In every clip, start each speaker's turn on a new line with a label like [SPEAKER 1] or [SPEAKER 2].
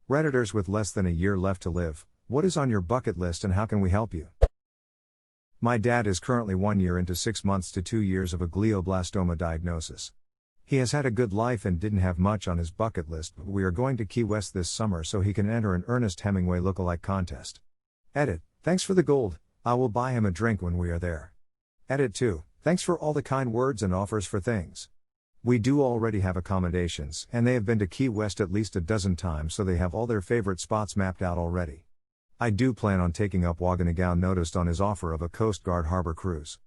[SPEAKER 1] Redditors with less than a year left to live, what is on your bucket list and how can we help you? My dad is currently 1 year into 6 months to 2 years of a glioblastoma diagnosis. He has had a good life and didn't have much on his bucket list, but we are going to Key West this summer so he can enter an Ernest Hemingway lookalike contest. Edit, thanks for the gold, I will buy him a drink when we are there. Edit 2, thanks for all the kind words and offers for things. We do already have accommodations, and they have been to Key West at least a dozen times, so they have all their favorite spots mapped out already. I do plan on taking up Waganagaon noticed on his offer of a Coast Guard harbor cruise.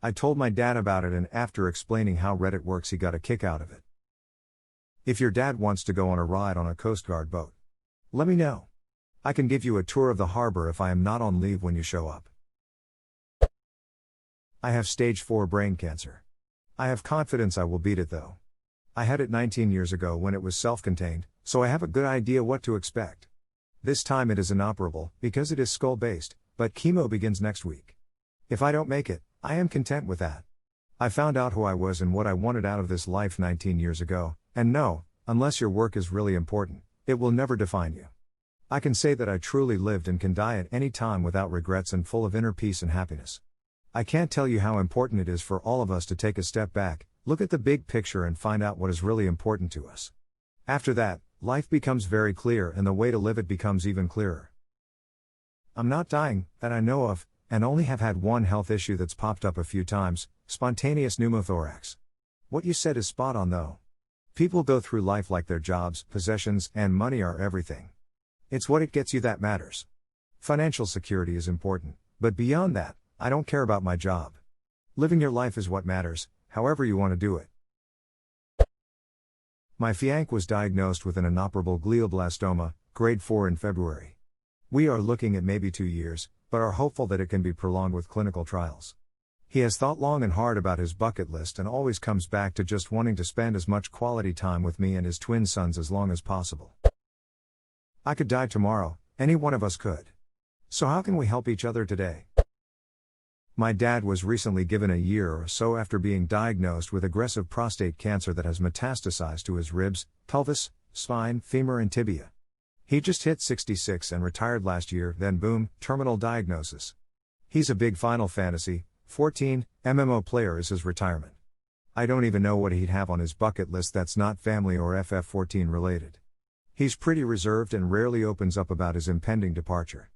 [SPEAKER 1] I told my dad about it, and after explaining how Reddit works he got a kick out of it. If your dad wants to go on a ride on a Coast Guard boat, let me know. I can give you a tour of the harbor if I am not on leave when you show up. I have stage 4 brain cancer. I have confidence I will beat it though. I had it 19 years ago when it was self-contained, so I have a good idea what to expect. This time it is inoperable, because it is skull-based, but chemo begins next week. If I don't make it, I am content with that. I found out who I was and what I wanted out of this life 19 years ago, and no, unless your work is really important, it will never define you. I can say that I truly lived and can die at any time without regrets and full of inner peace and happiness. I can't tell you how important it is for all of us to take a step back, look at the big picture and find out what is really important to us. After that, life becomes very clear and the way to live it becomes even clearer. I'm not dying, that I know of, and only have had one health issue that's popped up a few times, spontaneous pneumothorax. What you said is spot on though. People go through life like their jobs, possessions, and money are everything. It's what it gets you that matters. Financial security is important, but beyond that, I don't care about my job. Living your life is what matters, however you want to do it. My fiancé was diagnosed with an inoperable glioblastoma, grade 4 in February. We are looking at maybe 2 years, but are hopeful that it can be prolonged with clinical trials. He has thought long and hard about his bucket list and always comes back to just wanting to spend as much quality time with me and his twin sons as long as possible. I could die tomorrow, any one of us could. So how can we help each other today? My dad was recently given a year or so after being diagnosed with aggressive prostate cancer that has metastasized to his ribs, pelvis, spine, femur and tibia. He just hit 66 and retired last year, then boom, terminal diagnosis. He's a big Final Fantasy 14 MMO player is his retirement. I don't even know what he'd have on his bucket list that's not family or FF14 related. He's pretty reserved and rarely opens up about his impending departure.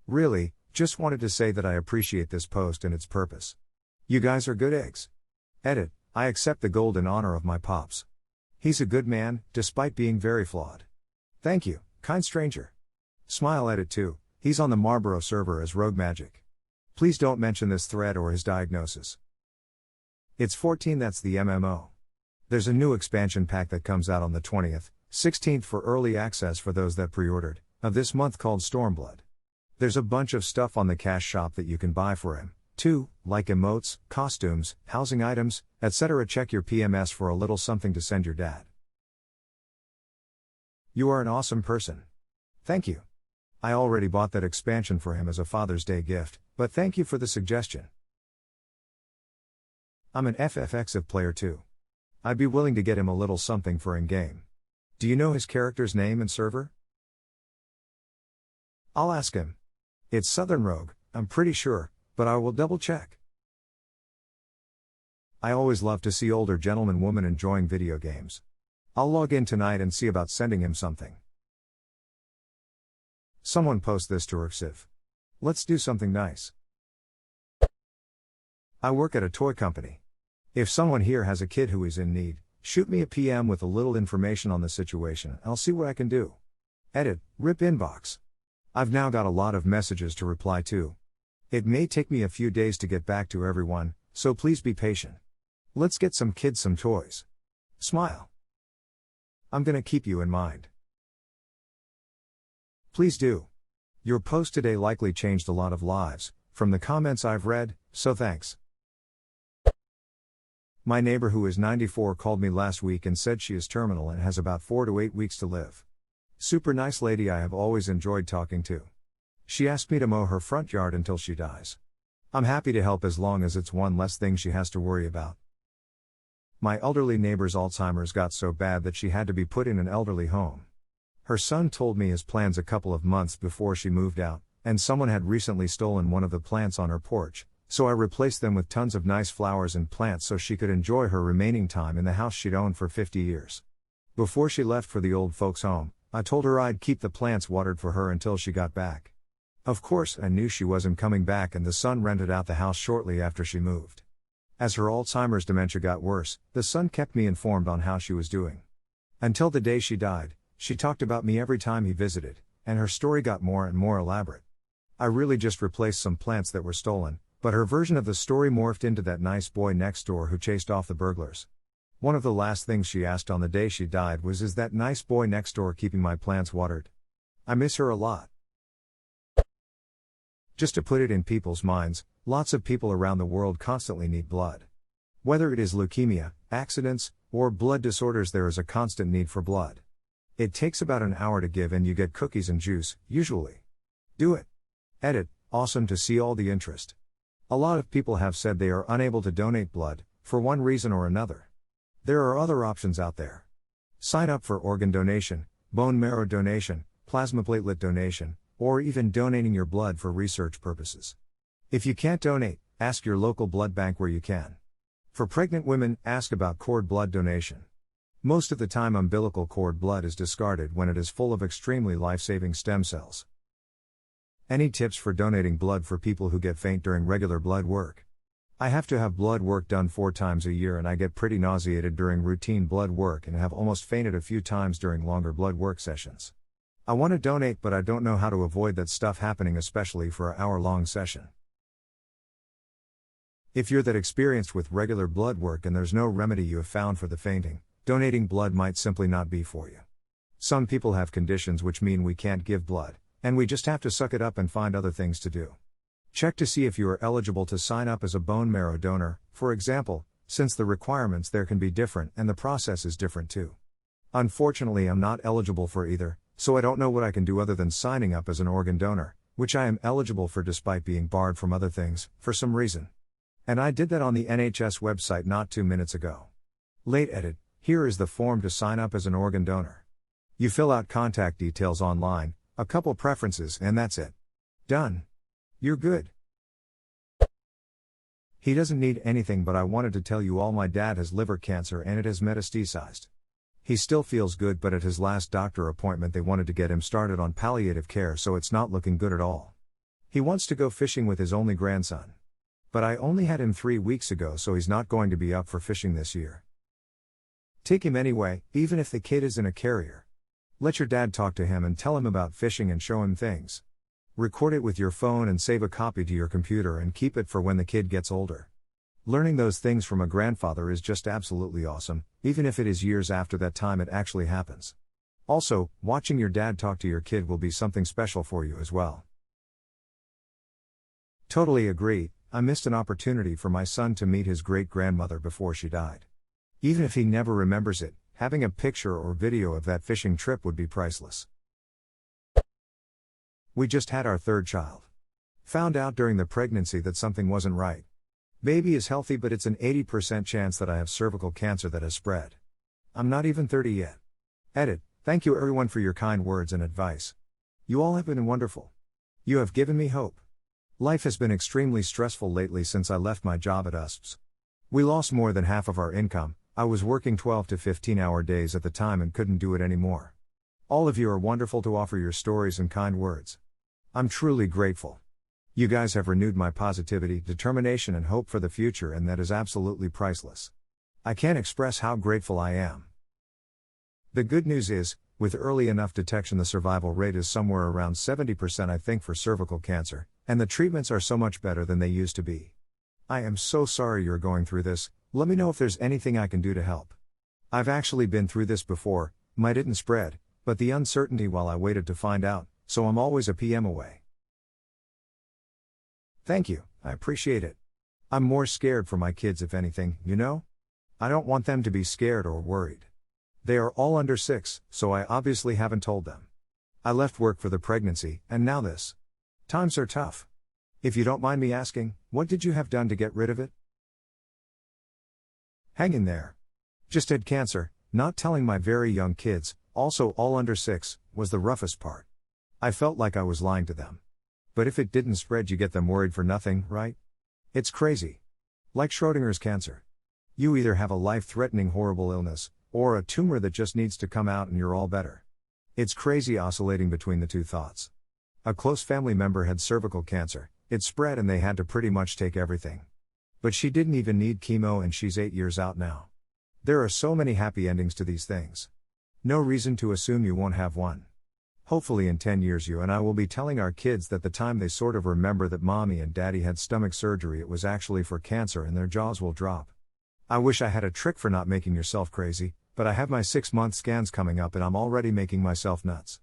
[SPEAKER 1] Really, just wanted to say that I appreciate this post and its purpose. You guys are good eggs. Edit, I accept the gold in honor of my pops. He's a good man, despite being very flawed. Thank you, kind stranger. Smile. Edit 2, he's on the Marlboro server as Rogue Magic. Please don't mention this thread or his diagnosis. It's 14, that's the MMO. There's a new expansion pack that comes out on the 20th, 16th for early access for those that pre-ordered, of this month called Stormblood. There's a bunch of stuff on the cash shop that you can buy for him, too, like emotes, costumes, housing items, etc. Check your PMS for a little something to send your dad. You are an awesome person. Thank you. I already bought that expansion for him as a Father's Day gift, but thank you for the suggestion. I'm an FFX player too. I'd be willing to get him a little something for in-game. Do you know his character's name and server? I'll ask him. It's Southern Rogue, I'm pretty sure, but I will double check. I always love to see older gentlemen women enjoying video games. I'll log in tonight and see about sending him something. Someone post this to Urxiv. Let's do something nice. I work at a toy company. If someone here has a kid who is in need, shoot me a PM with a little information on the situation, I'll see what I can do. Edit, rip inbox. I've now got a lot of messages to reply to. It may take me a few days to get back to everyone, so please be patient. Let's get some kids some toys. Smile. I'm gonna keep you in mind. Please do. Your post today likely changed a lot of lives, from the comments I've read, so thanks. My neighbor who is 94 called me last week and said she is terminal and has about 4 to 8 weeks to live. Super nice lady I have always enjoyed talking to. She asked me to mow her front yard until she dies. I'm happy to help as long as it's one less thing she has to worry about. My elderly neighbor's Alzheimer's got so bad that she had to be put in an elderly home. Her son told me his plans a couple of months before she moved out, and someone had recently stolen one of the plants on her porch, so I replaced them with tons of nice flowers and plants so she could enjoy her remaining time in the house she'd owned for 50 years. Before she left for the old folks' home, I told her I'd keep the plants watered for her until she got back. Of course, I knew she wasn't coming back, and the son rented out the house shortly after she moved. As her Alzheimer's dementia got worse, the son kept me informed on how she was doing. Until the day she died, she talked about me every time he visited, and her story got more and more elaborate. I really just replaced some plants that were stolen, but her version of the story morphed into that nice boy next door who chased off the burglars. One of the last things she asked on the day she died was, "Is that nice boy next door keeping my plants watered?" I miss her a lot. Just to put it in people's minds, lots of people around the world constantly need blood. Whether it is leukemia, accidents, or blood disorders, there is a constant need for blood. It takes about an hour to give and you get cookies and juice, usually. Do it. Edit, awesome to see all the interest. A lot of people have said they are unable to donate blood, for one reason or another. There are other options out there. Sign up for organ donation, bone marrow donation, plasma platelet donation, or even donating your blood for research purposes. If you can't donate, ask your local blood bank where you can. For pregnant women, ask about cord blood donation. Most of the time umbilical cord blood is discarded when it is full of extremely life-saving stem cells. Any tips for donating blood for people who get faint during regular blood work? I have to have blood work done 4 times a year, and I get pretty nauseated during routine blood work and have almost fainted a few times during longer blood work sessions. I want to donate, but I don't know how to avoid that stuff happening, especially for an hour-long session. If you're that experienced with regular blood work and there's no remedy you have found for the fainting, donating blood might simply not be for you. Some people have conditions which mean we can't give blood, and we just have to suck it up and find other things to do. Check to see if you are eligible to sign up as a bone marrow donor, for example, since the requirements there can be different and the process is different too. Unfortunately, I'm not eligible for either, so I don't know what I can do other than signing up as an organ donor, which I am eligible for despite being barred from other things, for some reason. And I did that on the NHS website not 2 minutes ago. Late edit, here is the form to sign up as an organ donor. You fill out contact details online, a couple preferences, and that's it. Done. You're good. He doesn't need anything, but I wanted to tell you all my dad has liver cancer and it has metastasized. He still feels good, but at his last doctor appointment they wanted to get him started on palliative care, so it's not looking good at all. He wants to go fishing with his only grandson. But I only had him 3 weeks ago, so he's not going to be up for fishing this year. Take him anyway, even if the kid isn't a carrier. Let your dad talk to him and tell him about fishing and show him things. Record it with your phone and save a copy to your computer and keep it for when the kid gets older. Learning those things from a grandfather is just absolutely awesome, even if it is years after that time it actually happens. Also, watching your dad talk to your kid will be something special for you as well. Totally agree, I missed an opportunity for my son to meet his great-grandmother before she died. Even if he never remembers it, having a picture or video of that fishing trip would be priceless. We just had our 3rd child. Found out during the pregnancy that something wasn't right. Baby is healthy, but it's an 80% chance that I have cervical cancer that has spread. I'm not even 30 yet. Edit, thank you everyone for your kind words and advice. You all have been wonderful. You have given me hope. Life has been extremely stressful lately since I left my job at USPS. We lost more than half of our income. I was working 12 to 15-hour days at the time and couldn't do it anymore. All of you are wonderful to offer your stories and kind words. I'm truly grateful. You guys have renewed my positivity, determination, and hope for the future, and that is absolutely priceless. I can't express how grateful I am. The good news is, with early enough detection, the survival rate is somewhere around 70%, I think, for cervical cancer, and the treatments are so much better than they used to be. I am so sorry you're going through this. Let me know if there's anything I can do to help. I've actually been through this before. Mine didn't spread, but the uncertainty while I waited to find out, so I'm always a PM away. Thank you, I appreciate it. I'm more scared for my kids, if anything, you know? I don't want them to be scared or worried. They are all under 6, so I obviously haven't told them. I left work for the pregnancy, and now this. Times are tough. If you don't mind me asking, what did you have done to get rid of it? Hang in there. Just had cancer, not telling my very young kids, also all under 6, was the roughest part. I felt like I was lying to them. But if it didn't spread, you get them worried for nothing, right? It's crazy. Like Schrodinger's cancer. You either have a life-threatening horrible illness, or a tumor that just needs to come out and you're all better. It's crazy oscillating between the two thoughts. A close family member had cervical cancer, it spread and they had to pretty much take everything. But she didn't even need chemo and she's 8 years out now. There are so many happy endings to these things. No reason to assume you won't have one. Hopefully in 10 years you and I will be telling our kids that the time they sort of remember that mommy and daddy had stomach surgery, it was actually for cancer, and their jaws will drop. I wish I had a trick for not making yourself crazy, but I have my 6-month scans coming up and I'm already making myself nuts.